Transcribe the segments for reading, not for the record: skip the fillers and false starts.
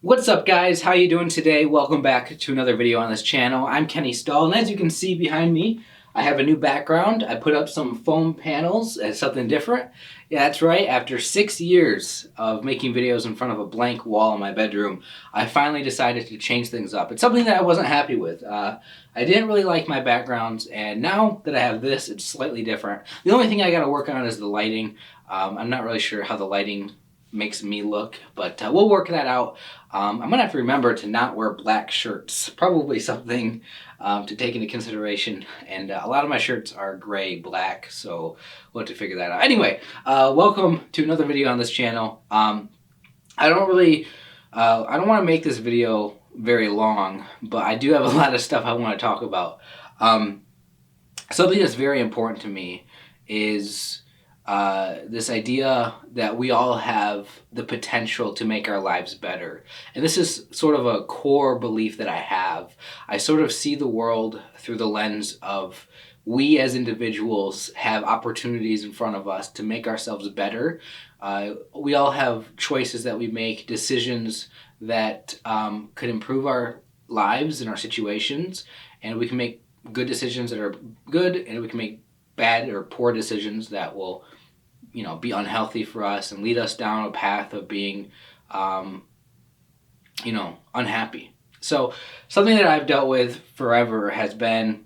What's up, guys? How you doing today? Welcome back to another video on this channel. I'm Kenny Stahl, and as you can see behind me, I have a new background. I put up some foam panels as something different. Yeah, that's right. After 6 years of making videos in front of a blank wall in my bedroom, I finally decided to change things up. It's something that I wasn't happy with. I didn't really like my backgrounds, and now that I have this, it's slightly different. The only thing I got to work on is the lighting. I'm not really sure how the lighting makes me look, but we'll work that out. I'm gonna have to remember to not wear black shirts. Probably something to take into consideration. And a lot of my shirts are gray, black, so we'll have to figure that out. Anyway, welcome to another video on this channel. I don't want to make this video very long, but I do have a lot of stuff I want to talk about. Something that's very important to me is this idea that we all have the potential to make our lives better. And this is sort of a core belief that I have. I sort of see the world through the lens of we as individuals have opportunities in front of us to make ourselves better. We all have choices that we make, decisions that could improve our lives and our situations, and we can make good decisions that are good, and we can make bad or poor decisions that will be unhealthy for us and lead us down a path of being unhappy. So something that I've dealt with forever has been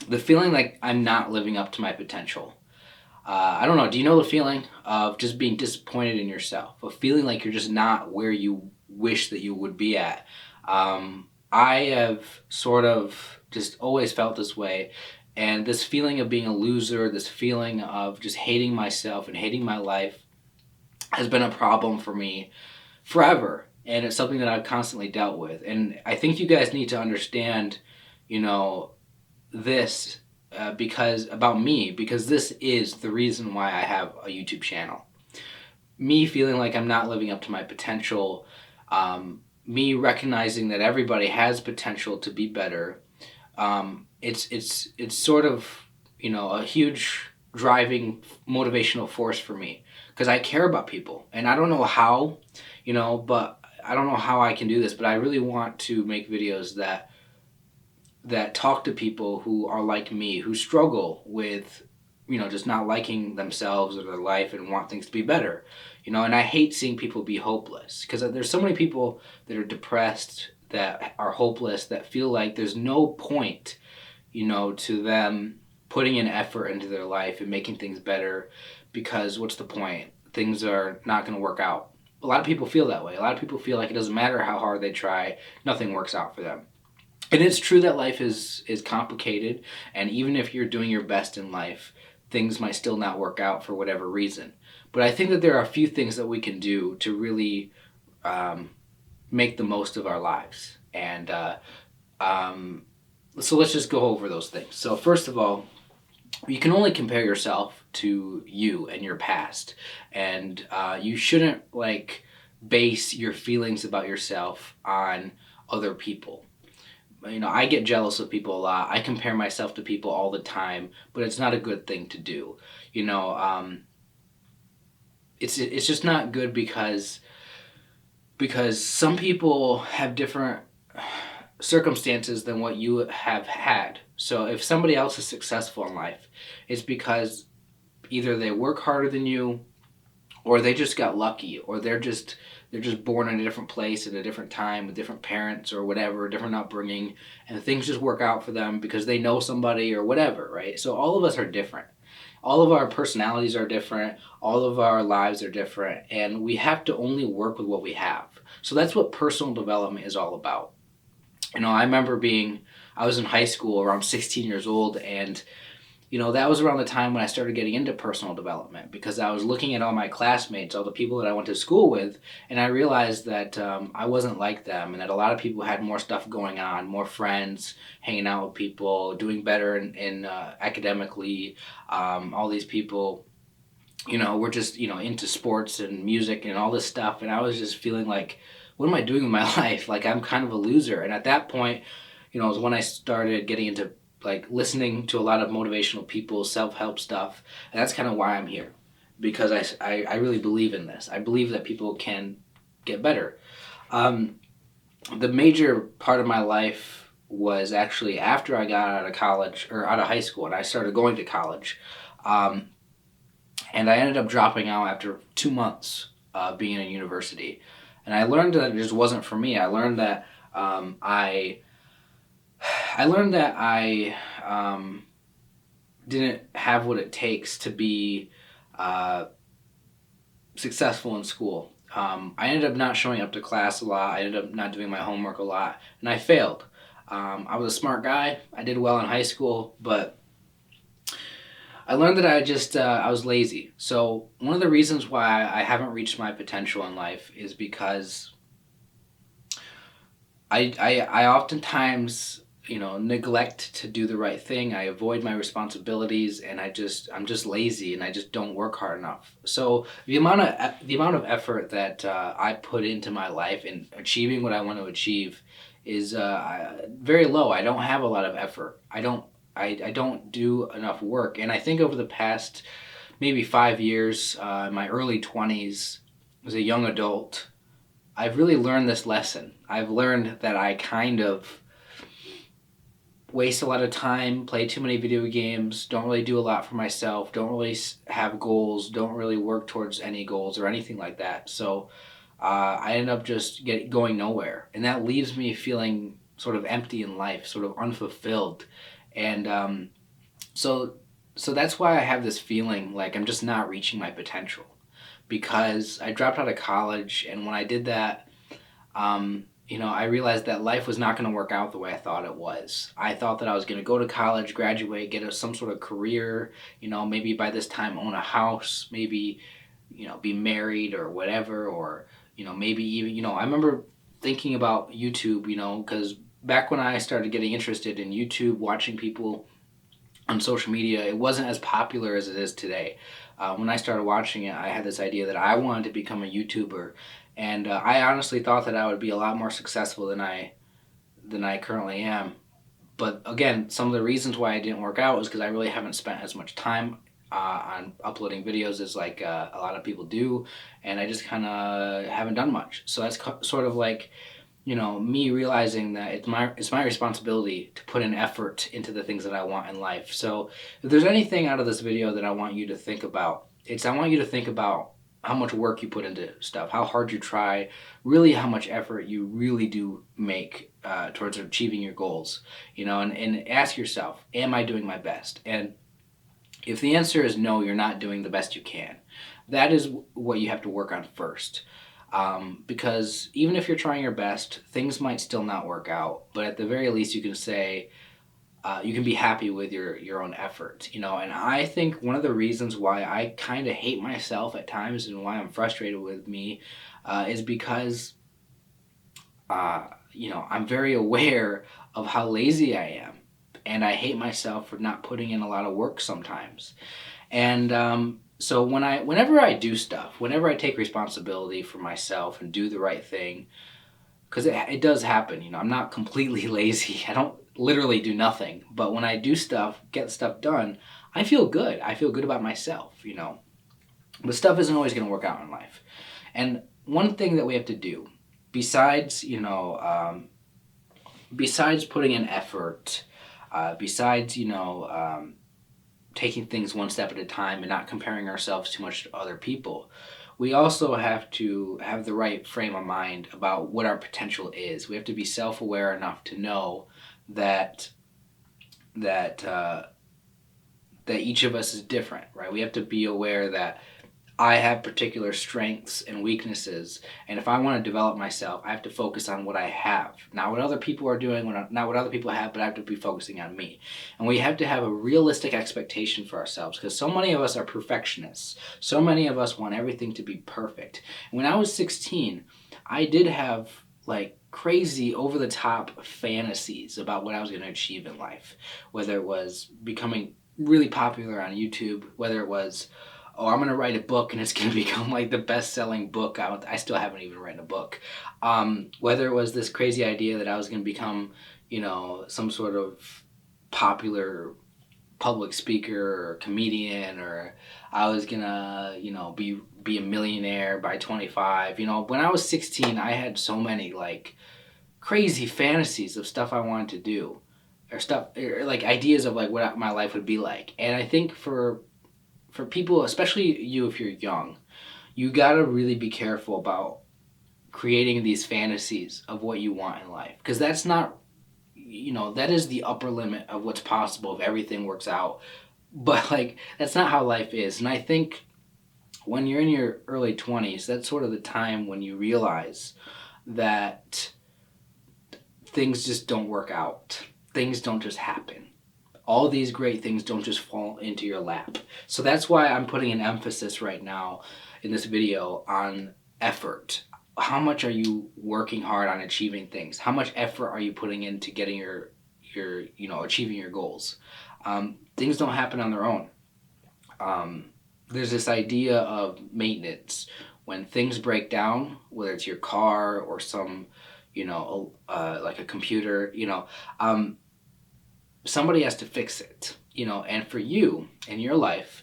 the feeling like I'm not living up to my potential. I don't know, do you know the feeling of just being disappointed in yourself, of feeling like you're just not where you wish that you would be at? I have sort of just always felt this way. And this feeling of being a loser, this feeling of just hating myself and hating my life has been a problem for me forever. And it's something that I've constantly dealt with. And I think you guys need to understand, this about me, because this is the reason why I have a YouTube channel. Me feeling like I'm not living up to my potential, me recognizing that everybody has potential to be better. It's sort of, a huge driving motivational force for me, because I care about people, and I don't know how, but I don't know how I can do this, but I really want to make videos that talk to people who are like me, who struggle with, just not liking themselves or their life and want things to be better, and I hate seeing people be hopeless, because there's so many people that are depressed, that are hopeless, that feel like there's no point to them putting an effort into their life and making things better, because what's the point? Things are not going to work out. A lot of people feel that way. A lot of people feel like it doesn't matter how hard they try, nothing works out for them. And it's true that life is complicated, and even if you're doing your best in life, things might still not work out for whatever reason. But I think that there are a few things that we can do to really make the most of our lives. And so let's just go over those things. So first of all, you can only compare yourself to you and your past. And you shouldn't base your feelings about yourself on other people. I get jealous of people a lot. I compare myself to people all the time, but it's not a good thing to do. It's just not good, because some people have different circumstances than what you have had. So if somebody else is successful in life, it's because either they work harder than you, or they just got lucky, or they're just born in a different place at a different time with different parents or whatever, different upbringing, and things just work out for them because they know somebody or whatever, right? So all of us are different. All of our personalities are different. All of our lives are different, and we have to only work with what we have. So that's what personal development is all about. I remember I was in high school around 16 years old, and that was around the time when I started getting into personal development, because I was looking at all my classmates, all the people that I went to school with, and I realized that I wasn't like them, and that a lot of people had more stuff going on, more friends, hanging out with people, doing better in academically. All these people, were just, into sports and music and all this stuff, and I was just feeling like, what am I doing with my life? Like, I'm kind of a loser. And at that point, was when I started getting into listening to a lot of motivational people, self-help stuff. And that's kind of why I'm here, because I really believe in this. I believe that people can get better. Um, the major part of my life was actually after I got out of college or out of high school and I started going to college. Um, and I ended up dropping out after 2 months being in university. And I learned that it just wasn't for me. Um, I I learned that I didn't have what it takes to be uh, successful in school. I ended up not showing up to class a lot. I ended up not doing my homework a lot, and I failed. I was a smart guy. I did well in high school, but I learned that I was lazy. So one of the reasons why I haven't reached my potential in life is because I oftentimes neglect to do the right thing. I avoid my responsibilities, and I'm just lazy, and I just don't work hard enough. So the amount of effort that I put into my life in achieving what I want to achieve is very low. I don't have a lot of effort. I don't do enough work, and I think over the past maybe 5 years, my early 20s, as a young adult, I've really learned this lesson. I've learned that I kind of waste a lot of time, play too many video games, don't really do a lot for myself, don't really have goals, don't really work towards any goals or anything like that. So I end up just going nowhere. And that leaves me feeling sort of empty in life, sort of unfulfilled. And so, so that's why I have this feeling like I'm just not reaching my potential because I dropped out of college. And when I did that, I realized that life was not going to work out the way I thought it was. I thought that I was going to go to college, graduate, get some sort of career, maybe by this time own a house, maybe, be married or whatever, or, maybe even, I remember thinking about YouTube, because back when I started getting interested in YouTube, watching people on social media, it wasn't as popular as it is today. When I started watching it, I had this idea that I wanted to become a YouTuber, and I honestly thought that I would be a lot more successful than I currently am. But again, some of the reasons why I didn't work out was because I really haven't spent as much time on uploading videos as like a lot of people do, and I just kind of haven't done much. So that's sort of like me realizing that it's my responsibility to put an effort into the things that I want in life. So if there's anything out of this video that I want you to think about, I want you to think about how much work you put into stuff, how hard you try, really how much effort you really do make towards achieving your goals, and ask yourself, am I doing my best? And if the answer is no, you're not doing the best you can, that is what you have to work on first. Because even if you're trying your best, things might still not work out. But at the very least, you can say, you can be happy with your own effort, And I think one of the reasons why I kind of hate myself at times and why I'm frustrated with me is because, I'm very aware of how lazy I am. And I hate myself for not putting in a lot of work sometimes. And so whenever I do stuff, whenever I take responsibility for myself and do the right thing, because it does happen, I'm not completely lazy. I don't literally do nothing, but when I do stuff, get stuff done, I feel good. I feel good about myself. But stuff isn't always going to work out in life. And one thing that we have to do, besides besides putting in effort, besides taking things one step at a time and not comparing ourselves too much to other people, we also have to have the right frame of mind about what our potential is. We have to be self-aware enough to know that that uh, that each of us is different, right? We have to be aware that I have particular strengths and weaknesses, and if I want to develop myself, I have to focus on what I have, not what other people are doing, not what other people have, but I have to be focusing on me. And we have to have a realistic expectation for ourselves, because so many of us are perfectionists. So many of us want everything to be perfect. When I was 16, I did have like crazy over the top fantasies about what I was going to achieve in life, whether it was becoming really popular on YouTube, whether it was, oh, I'm going to write a book and it's going to become like the best-selling book. I still haven't even written a book. Whether it was this crazy idea that I was going to become, some sort of popular public speaker or comedian, or I was going to, be a millionaire by 25. You know, when I was 16, I had so many like crazy fantasies of stuff I wanted to do, or stuff, or like ideas of like what my life would be like. And I think for people, especially you if you're young, you gotta really be careful about creating these fantasies of what you want in life, because that's not, you know, that is the upper limit of what's possible if everything works out. But like that's not how life is. And I think when you're in your early 20s, that's sort of the time when you realize that things just don't work out. Things don't just happen. All these great things don't just fall into your lap. So that's why I'm putting an emphasis right now in this video on effort. How much are you working hard on achieving things? How much effort are you putting into getting your achieving your goals? Things don't happen on their own. There's this idea of maintenance. When things break down, whether it's your car or some, like a computer, somebody has to fix it, and for you in your life,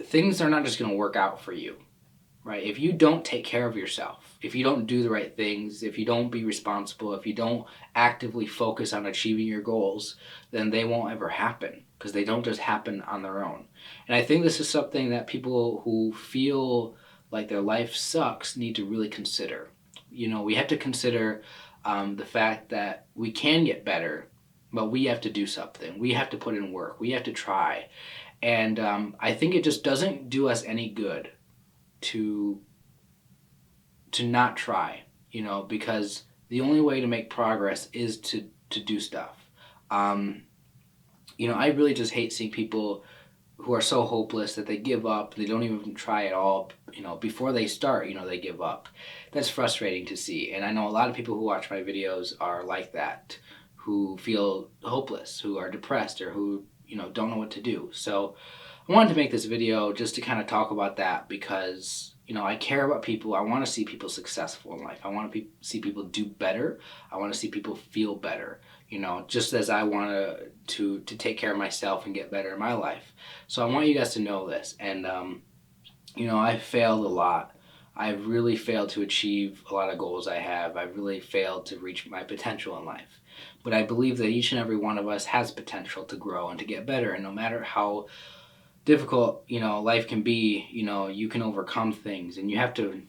things are not just going to work out for you, right? If you don't take care of yourself, if you don't do the right things, if you don't be responsible, if you don't actively focus on achieving your goals, then they won't ever happen, because they don't just happen on their own. And I think this is something that people who feel like their life sucks need to really consider. We have to consider the fact that we can get better, but we have to do something. We have to put in work. We have to try. And I think it just doesn't do us any good to not try, because the only way to make progress is to do stuff. I really just hate seeing people who are so hopeless that they give up. They don't even try at all. Before they start, they give up. That's frustrating to see. And I know a lot of people who watch my videos are like that, who feel hopeless, who are depressed, or who, don't know what to do. So I wanted to make this video just to kind of talk about that, because I care about people. I want to see people successful in life. I want to see people do better. I want to see people feel better, just as I want to take care of myself and get better in my life. So I want you guys to know this. And, I've failed a lot. I've really failed to achieve a lot of goals I have. I've really failed to reach my potential in life. But I believe that each and every one of us has potential to grow and to get better. And no matter how difficult, life can be, you can overcome things, and you have to,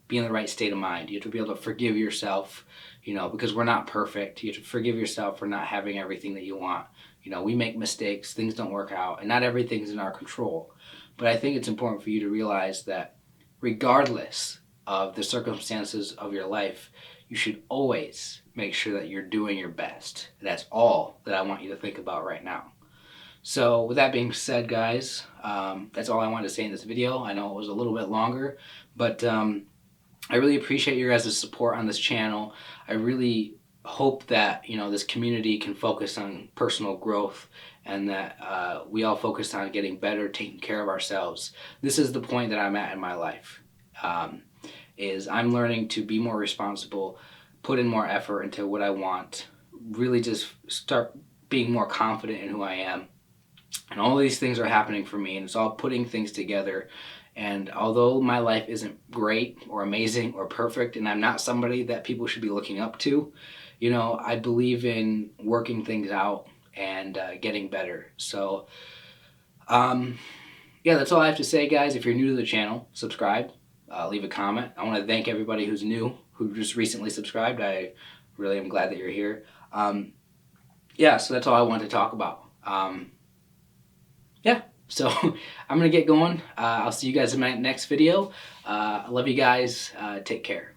be in the right state of mind. You have to be able to forgive yourself, because we're not perfect. You have to forgive yourself for not having everything that you want. We make mistakes, things don't work out, and not everything's in our control. But I think it's important for you to realize that regardless of the circumstances of your life, you should always make sure that you're doing your best. That's all that I want you to think about right now. So with that being said, guys, that's all I wanted to say in this video. I know it was a little bit longer, but I really appreciate your guys' support on this channel. I really hope that, this community can focus on personal growth, and that we all focus on getting better, taking care of ourselves. This is the point that I'm at in my life, is I'm learning to be more responsible, put in more effort into what I want, really just start being more confident in who I am. And all these things are happening for me, and it's all putting things together. And although my life isn't great or amazing or perfect, and I'm not somebody that people should be looking up to, I believe in working things out and getting better. So, yeah, that's all I have to say, guys. If you're new to the channel, subscribe, leave a comment. I want to thank everybody who's new, who just recently subscribed. I really am glad that you're here. Yeah, so that's all I wanted to talk about. Yeah, so I'm going to get going. I'll see you guys in my next video. I love you guys. Take care.